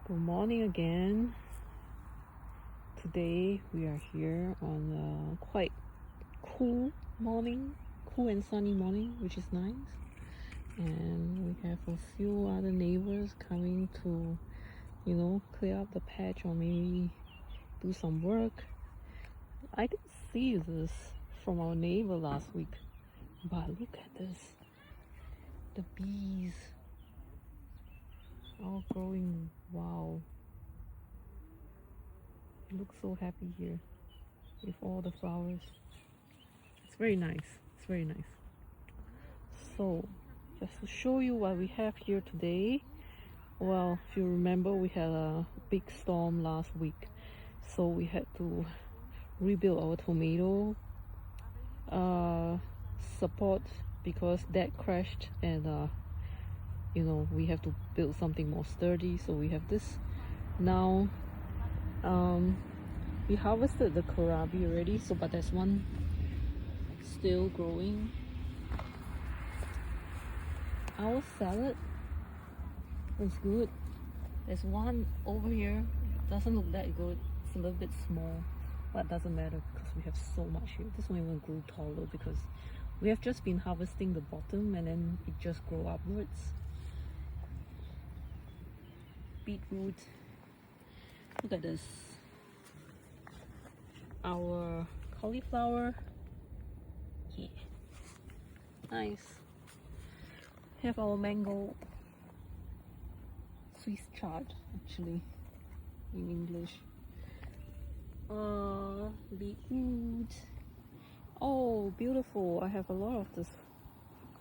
Good morning again. Today we are here on a quite cool morning, cool and sunny morning, which is nice. And we have a few other neighbors coming to, clear up the patch or maybe do some work. I didn't see this from our neighbor last week, but look at this. The bees all growing. Wow. It looks so happy here with all the flowers. It's very nice. It's very nice. So, just to show you what we have here today. Well, if you remember, we had a big storm last week, so we had to rebuild our tomato support because that crashed, and we have to build something more sturdy. So we have this now. We harvested the kohlrabi already, but there's one still growing. Our salad is good. There's one over here. It doesn't look that good. It's a little bit small, but doesn't matter because we have so much here. This one even grew taller because we have just been harvesting the bottom and then it just grew upwards. Beetroot. Look at this. Our cauliflower. Yeah. Nice. Have our mango. Swiss chard, actually, in English. Beetroot. Oh, beautiful. I have a lot of this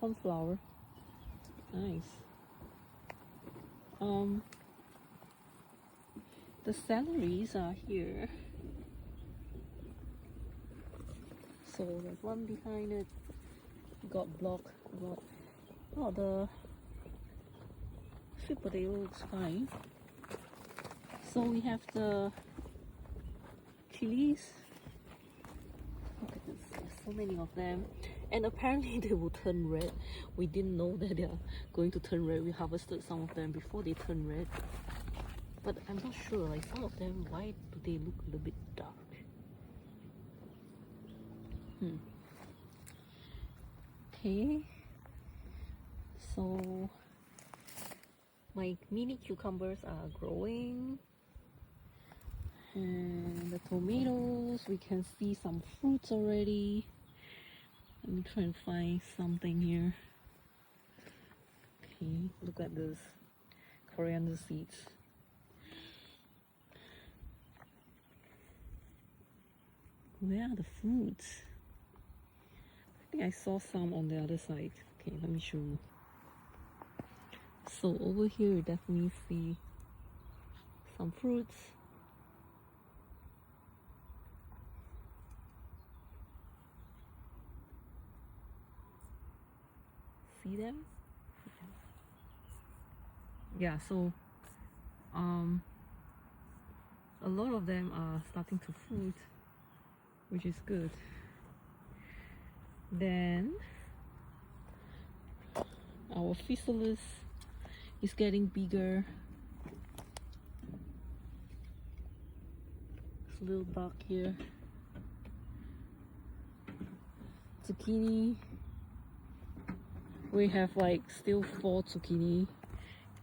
cornflower. Nice. The celeries are here. So there's one behind it. Got blocked. Oh, the sweet potato looks fine. So we have the chilies. Look at this, there's so many of them. And apparently they will turn red. We didn't know that they are going to turn red. We harvested some of them before they turn red. But I'm not sure, like some of them, why do they look a little bit dark? Okay. So my mini cucumbers are growing, and the tomatoes, we can see some fruits already. Let me try and find something here. Okay, look at this coriander seeds. Where are the fruits? I think I saw some on the other side. Okay, let me show you. So over here you definitely see some fruits. See them? Yeah, so a lot of them are starting to fruit, which is good. Then our physalis is getting bigger. It's a little dark here. Zucchini. We have like still 4 zucchini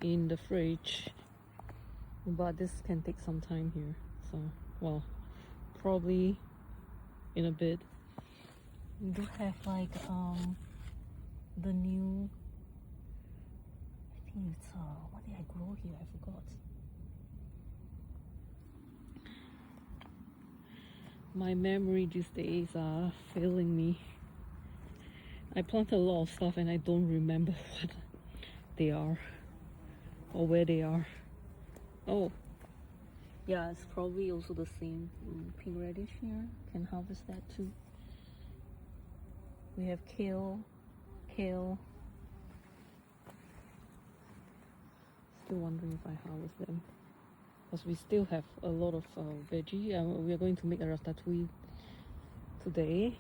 in the fridge, but this can take some time here. So, well, probably in a bit. We do have like the new, I think it's what did I grow here? I forgot. My memory these days are failing me. I planted a lot of stuff and I don't remember what they are or where they are. Oh, yeah, it's probably also the same. Pink radish here, can harvest that too. We have kale. Still wondering if I harvest them, because we still have a lot of veggie. We are going to make a ratatouille today.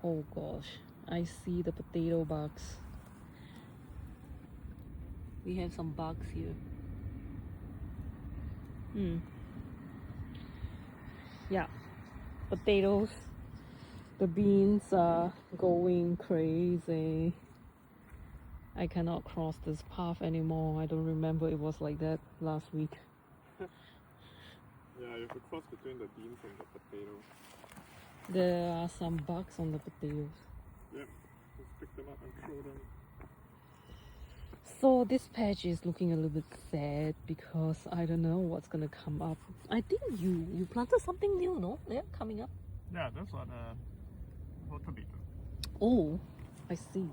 Oh gosh, I see the potato bugs. We have some bugs here. Yeah, potatoes. The beans are going crazy. I cannot cross this path anymore. I don't remember it was like that last week. Yeah, you have to cross between the beans and the potatoes. There are some bugs on the potatoes. Yep, just pick them up and throw them. So this patch is looking a little bit sad because I don't know what's gonna come up. I think you planted something new, no? Yeah, coming up. Yeah, that's what water beetle. Oh, I see.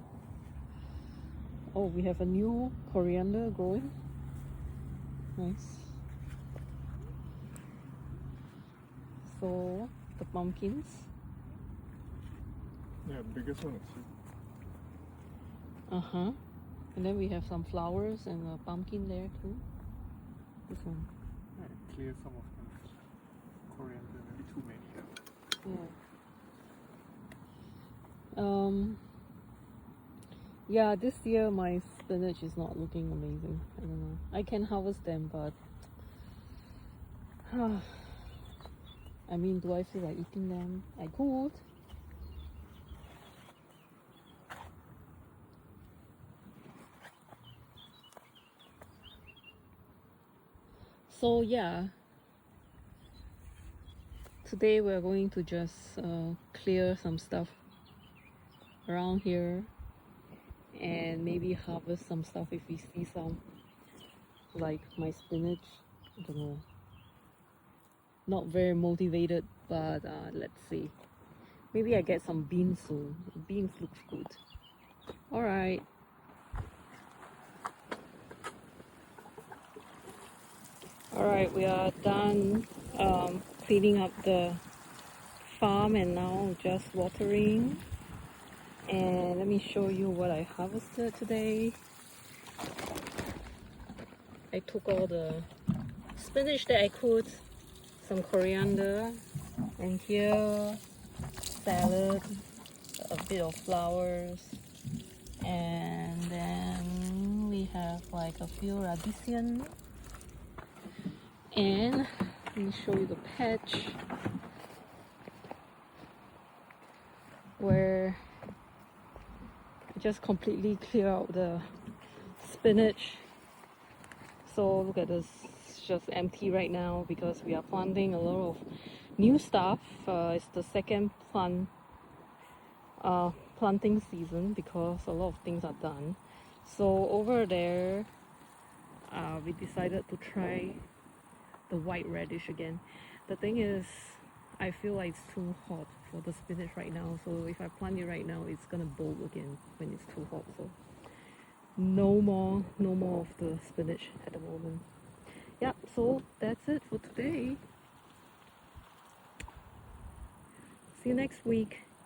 Oh, we have a new coriander growing. Nice. So the pumpkins. Yeah, the biggest one is Uh-huh. And then we have some flowers and a pumpkin there too. This one. yeah, clear some of the coriander, maybe too many. Yeah. Yeah, this year my spinach is not looking amazing. I don't know. I can harvest them, but I mean, do I feel like eating them? I could. So yeah, today we're going to just clear some stuff around here and maybe harvest some stuff if we see some, like my spinach. I don't know. Not very motivated, but let's see. Maybe I get some beans soon. Beans looks good. All right. All right, we are done cleaning up the farm and now just watering. And let me show you what I harvested today. I took all the spinach that I could, some coriander, and here salad, a bit of flowers, and then we have like a few radicchio. And let me show you the patch where I just completely clear out the spinach. So look at this, it's just empty right now because we are planting a lot of new stuff. It's the second planting season because a lot of things are done. So over there, we decided to try the white radish again. The thing is, I feel like it's too hot for the spinach right now. So if I plant it right now, it's gonna bolt again when it's too hot. So no more of the spinach at the moment. Yeah, so that's it for today. See you next week.